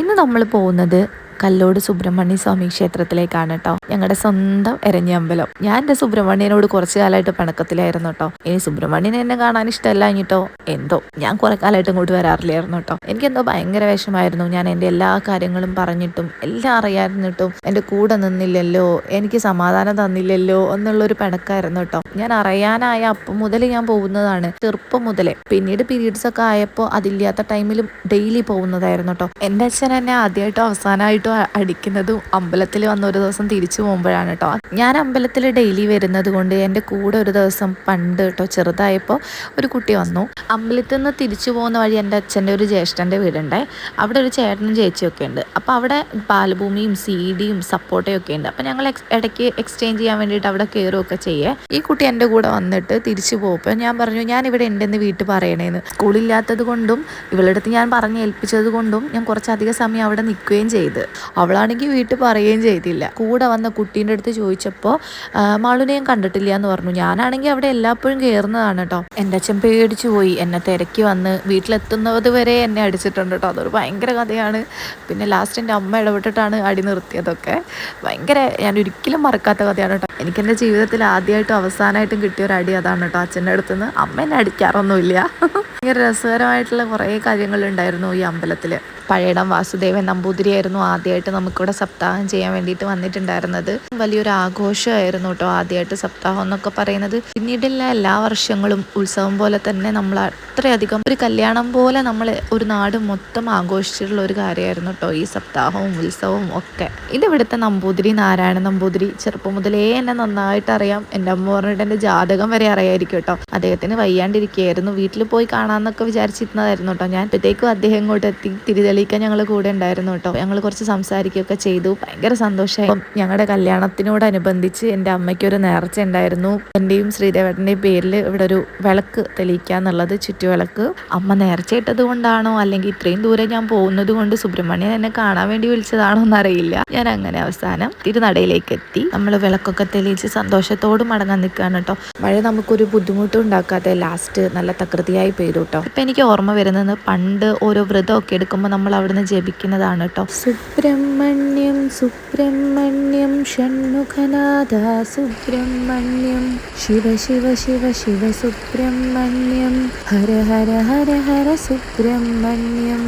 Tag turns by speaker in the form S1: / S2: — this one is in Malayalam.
S1: ഇന്ന് നമ്മൾ പോകുന്നത് കല്ലോട് സുബ്രഹ്മണ്യ സ്വാമി ക്ഷേത്രത്തിലേക്കാണ് കേട്ടോ. ഞങ്ങളുടെ സ്വന്തം എരഞ്ഞമ്പലം. ഞാൻ എൻ്റെ സുബ്രഹ്മണ്യനോട് കുറച്ചു കാലമായിട്ട് പിണക്കത്തിലായിരുന്നു കേട്ടോ. ഇനി സുബ്രഹ്മണ്യനെ എന്നെ കാണാൻ ഇഷ്ടമല്ല കഴിഞ്ഞിട്ടോ എന്തോ ഞാൻ കുറെ കാലമായിട്ട് ഇങ്ങോട്ട് വരാറില്ലായിരുന്നു കേട്ടോ. എനിക്കെന്തോ ഭയങ്കര വിഷമായിരുന്നു. ഞാൻ എൻ്റെ എല്ലാ കാര്യങ്ങളും പറഞ്ഞിട്ടും എല്ലാം അറിയാതിരുന്നിട്ടും എൻ്റെ കൂടെ നിന്നില്ലല്ലോ, എനിക്ക് സമാധാനം തന്നില്ലല്ലോ എന്നുള്ളൊരു പിണക്കായിരുന്നു കേട്ടോ. ഞാൻ അറിയാനായ അപ്പം മുതൽ ഞാൻ പോകുന്നതാണ്, ചെറുപ്പം മുതലേ. പിന്നീട് പീരീഡ്സ് ഒക്കെ ആയപ്പോൾ അതില്ലാത്ത ടൈമിലും ഡെയിലി പോകുന്നതായിരുന്നു കേട്ടോ. എൻ്റെ അച്ഛൻ എന്നെ ആദ്യമായിട്ടും അവസാനമായിട്ടും അടിക്കുന്നതും അമ്പലത്തിൽ വന്ന ഒരു ദിവസം തിരിച്ചു പോകുമ്പോഴാണ് കേട്ടോ. ഞാൻ അമ്പലത്തിൽ ഡെയിലി വരുന്നത് കൊണ്ട് എൻ്റെ കൂടെ ഒരു ദിവസം പണ്ട് കേട്ടോ ചെറുതായപ്പോൾ ഒരു കുട്ടി വന്നു. അമ്പലത്തിൽ നിന്ന് തിരിച്ചു പോകുന്ന വഴി എൻ്റെ അച്ഛൻ്റെ ഒരു ജ്യേഷ്ഠൻ്റെ വീടുണ്ട്. അവിടെ ഒരു ചേട്ടനും ചേച്ചിയൊക്കെ ഉണ്ട്. അപ്പോൾ അവിടെ പാലഭൂമിയും സീഡിയും സപ്പോർട്ടയും ഒക്കെ ഉണ്ട്. അപ്പോൾ ഞങ്ങൾ ഇടയ്ക്ക് എക്സ്ചേഞ്ച് ചെയ്യാൻ വേണ്ടിയിട്ട് അവിടെ കയറുകയൊക്കെ ചെയ്യേ. ഈ കുട്ടി എൻ്റെ കൂടെ വന്നിട്ട് തിരിച്ചു പോകുമ്പോൾ ഞാൻ പറഞ്ഞു ഞാൻ ഇവിടെ ഉണ്ടെന്ന് വീട്ടിൽ പറയണേന്ന്. സ്കൂളില്ലാത്തത് കൊണ്ടും ഇവളുടെ അടുത്ത് ഞാൻ പറഞ്ഞ് ഏൽപ്പിച്ചത് കൊണ്ടും ഞാൻ കുറച്ചധികം സമയം അവിടെ നിൽക്കുകയും ചെയ്ത്. അവളാണെങ്കിൽ വീട്ടിൽ പറയുകയും ചെയ്തില്ല. കൂടെ വന്ന കുട്ടീൻ്റെ അടുത്ത് ചോദിച്ചപ്പോൾ മാളുനെ ഞാൻ കണ്ടിട്ടില്ല എന്ന് പറഞ്ഞു. ഞാനാണെങ്കിൽ അവിടെ എല്ലാപ്പോഴും കയറുന്നതാണ് കേട്ടോ. എൻ്റെ അച്ഛൻ പേടിച്ചു പോയി. എന്നെ തിരക്കി വന്ന് വീട്ടിലെത്തുന്നത് വരെ എന്നെ അടിച്ചിട്ടുണ്ട് കേട്ടോ. അതൊരു ഭയങ്കര കഥയാണ്. പിന്നെ ലാസ്റ്റ് എൻ്റെ അമ്മ ഇടപെട്ടിട്ടാണ് അടി നിർത്തിയതൊക്കെ. ഭയങ്കര ഞാൻ ഒരിക്കലും മറക്കാത്ത കഥയാണ് കേട്ടോ. എനിക്കെൻ്റെ ജീവിതത്തിൽ ആദ്യമായിട്ടും അവസാനമായിട്ടും കിട്ടിയ ഒരു അടി അതാണ് കേട്ടോ അച്ഛൻ്റെ അടുത്തുനിന്ന്. അമ്മ എന്നെ അടിക്കാറൊന്നുമില്ല. ഭയങ്കര രസകരമായിട്ടുള്ള കുറേ കാര്യങ്ങളുണ്ടായിരുന്നു ഈ അമ്പലത്തിൽ. പഴയടം വാസുദേവൻ നമ്പൂതിരിയായിരുന്നു ആദ്യമായിട്ട് നമുക്കിവിടെ സപ്താഹം ചെയ്യാൻ വേണ്ടിയിട്ട് വന്നിട്ടുണ്ടായിരുന്നത്. വലിയൊരു ആഘോഷമായിരുന്നു കേട്ടോ ആദ്യമായിട്ട് സപ്താഹം എന്നൊക്കെ പറയുന്നത്. പിന്നീടുള്ള എല്ലാ വർഷങ്ങളും ഉത്സവം പോലെ തന്നെ നമ്മൾ അത്രയധികം ഒരു കല്യാണം പോലെ നമ്മൾ ഒരു നാട് മൊത്തം ആഘോഷിച്ചിട്ടുള്ള ഒരു കാര്യമായിരുന്നു കേട്ടോ ഈ സപ്താഹവും ഉത്സവവും ഒക്കെ. ഇതിവിടുത്തെ നമ്പൂതിരി നാരായണ നമ്പൂതിരി ചെറുപ്പം മുതലേ എന്നെ നന്നായിട്ട് അറിയാം. എൻ്റെ അമ്മ പറഞ്ഞിട്ട് എൻ്റെ ജാതകം വരെ അറിയായിരിക്കും കേട്ടോ. അദ്ദേഹത്തിന് വയ്യാണ്ടിരിക്കുകയായിരുന്നു. വീട്ടിൽ പോയി കാണാമെന്നൊക്കെ വിചാരിച്ചിരുന്നതായിരുന്നു കേട്ടോ ഞാൻ. ഇപ്പോഴത്തേക്കും അദ്ദേഹം ഇങ്ങോട്ട് എത്തി തിരിതെളിക്കാൻ ഞങ്ങൾ കൂടെ ഉണ്ടായിരുന്നു കേട്ടോ. ഞങ്ങൾ കുറച്ച് സംസാരിക്കുകയൊക്കെ ചെയ്തു. ഭയങ്കര സന്തോഷമായി. ഞങ്ങളുടെ കല്യാണത്തിനോടനുബന്ധിച്ച് എൻ്റെ അമ്മയ്ക്കൊരു നേർച്ച ഉണ്ടായിരുന്നു. എൻ്റെയും ശ്രീദേവേട്ടൻ്റെയും പേരിൽ ഇവിടെ ഒരു വിളക്ക് തെളിയിക്കുക എന്നുള്ളത്, ചുറ്റുവിളക്ക്. അമ്മ നേർച്ച ഇട്ടത് കൊണ്ടാണോ അല്ലെങ്കിൽ ഇത്രയും ദൂരം ഞാൻ പോകുന്നത് കൊണ്ട് സുബ്രഹ്മണ്യൻ എന്നെ കാണാൻ വേണ്ടി വിളിച്ചതാണോ എന്നറിയില്ല. ഞാൻ അങ്ങനെ അവസാനം തിരുനടയിലേക്ക് എത്തി. നമ്മൾ വിളക്കൊക്കെ തെളിയിച്ച് സന്തോഷത്തോട് മടങ്ങാൻ നിൽക്കുകയാണ് കേട്ടോ. മഴ നമുക്കൊരു ബുദ്ധിമുട്ടും ഉണ്ടാക്കാതെ ലാസ്റ്റ് നല്ല തകൃതിയായി പെയ്തു കേട്ടോ. ഇപ്പം എനിക്ക് ഓർമ്മ വരുന്നത് പണ്ട് ഓരോ വ്രതമൊക്കെ എടുക്കുമ്പോൾ നമ്മൾ അവിടുന്ന് ജപിക്കുന്നതാണ് കേട്ടോ. സുബ്രഹ്മണ്യം സുബ്രഹ്മണ്യം ഷൺമുഖനാഥ സുബ്രഹ്മണ്യം ശിവ ശിവ ശിവ ശിവ സുബ്രഹ്മണ്യം ഹര ഹര ഹര ഹര സുബ്രഹ്മണ്യം.